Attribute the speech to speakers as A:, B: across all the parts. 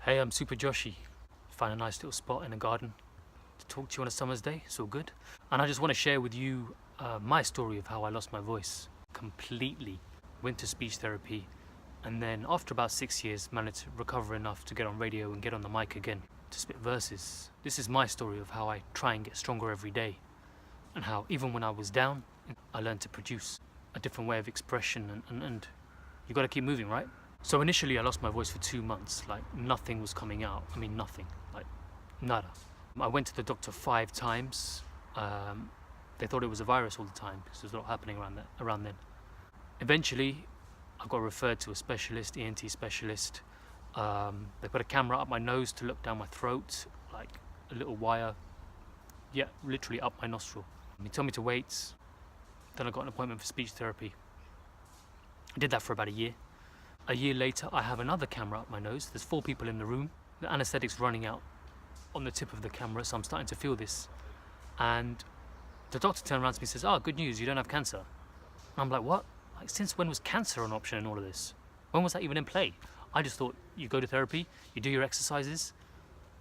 A: Hey, I'm Super Joshi. Find a nice little spot in a garden to talk to you on a summer's day. It's all good. And I just want to share with you my story of how I lost my voice completely. Went to speech therapy, and then after about 6 years managed to recover enough to get on radio and get on the mic again to spit verses. This is my story of how I try and get stronger every day, and how even when I was down, I learned to produce a different way of expression, and you got to keep moving, right? So initially I lost my voice for 2 months, like nothing was coming out. I mean, nothing, like nada. I went to the doctor 5 times. They thought it was a virus all the time because there's a lot happening around then. Eventually I got referred to a specialist, ENT specialist. They put a camera up my nose to look down my throat, like a little wire, yeah, literally up my nostril. He told me to wait. Then I got an appointment for speech therapy. I did that for about a year. A year later, I have another camera up my nose. There's 4 people in the room. The anesthetic's running out on the tip of the camera, so I'm starting to feel this. And the doctor turned around to me and says, "Oh, good news, you don't have cancer." And I'm like, what? Like, since when was cancer an option in all of this? When was that even in play? I just thought you go to therapy, you do your exercises,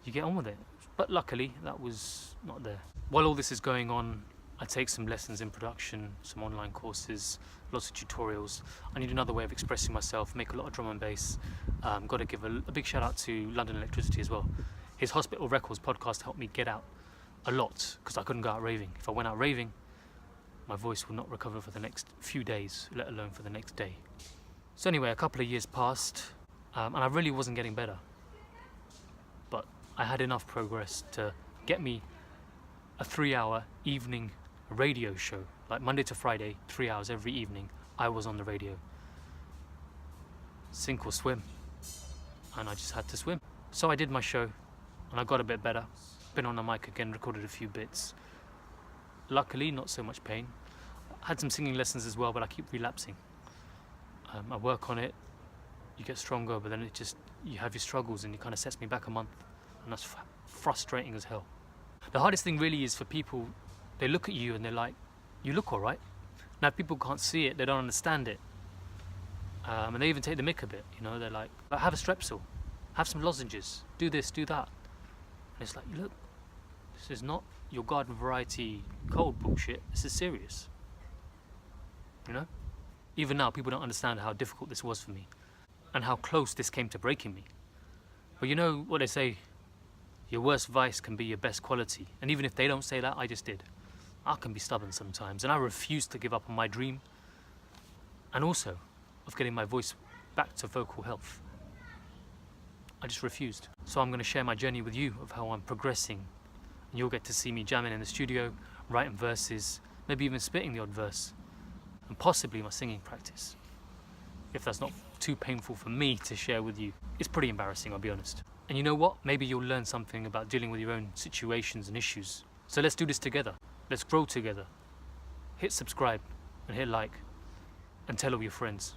A: you get on with it. But luckily, that was not there. While all this is going on, I take some lessons in production, some online courses, lots of tutorials. I need another way of expressing myself, make a lot of drum and bass. Got to give a big shout out to London Electricity as well. His Hospital Records podcast helped me get out a lot because I couldn't go out raving. If I went out raving, my voice would not recover for the next few days, let alone for the next day. So anyway, a couple of years passed, and I really wasn't getting better. But I had enough progress to get me a 3-hour evening radio show, like Monday to Friday, 3 hours every evening. I was on the radio, sink or swim, and I just had to swim. So I did my show, and I got a bit better. Been on the mic again, recorded a few bits. Luckily, not so much pain. Had some singing lessons as well, but I keep relapsing. I work on it, you get stronger, but then you have your struggles, and it kind of sets me back a month, and that's frustrating as hell. The hardest thing really is for people, they look at you and they're like, you look alright. Now people can't see it, they don't understand it. And they even take the mick a bit, you know, they're like, have a Strepsil, have some lozenges, do this, do that. And it's like, look, this is not your garden variety cold bullshit, this is serious. You know? Even now people don't understand how difficult this was for me and how close this came to breaking me. But you know what they say, your worst vice can be your best quality. And even if they don't say that, I just did. I can be stubborn sometimes, and I refused to give up on my dream, and also of getting my voice back to vocal health. I just refused. So I'm going to share my journey with you of how I'm progressing, and you'll get to see me jamming in the studio, writing verses, maybe even spitting the odd verse, and possibly my singing practice, if that's not too painful for me to share with you. It's pretty embarrassing, I'll be honest. And you know what? Maybe you'll learn something about dealing with your own situations and issues. So let's do this together. Let's grow together. Hit subscribe and hit like and tell all your friends.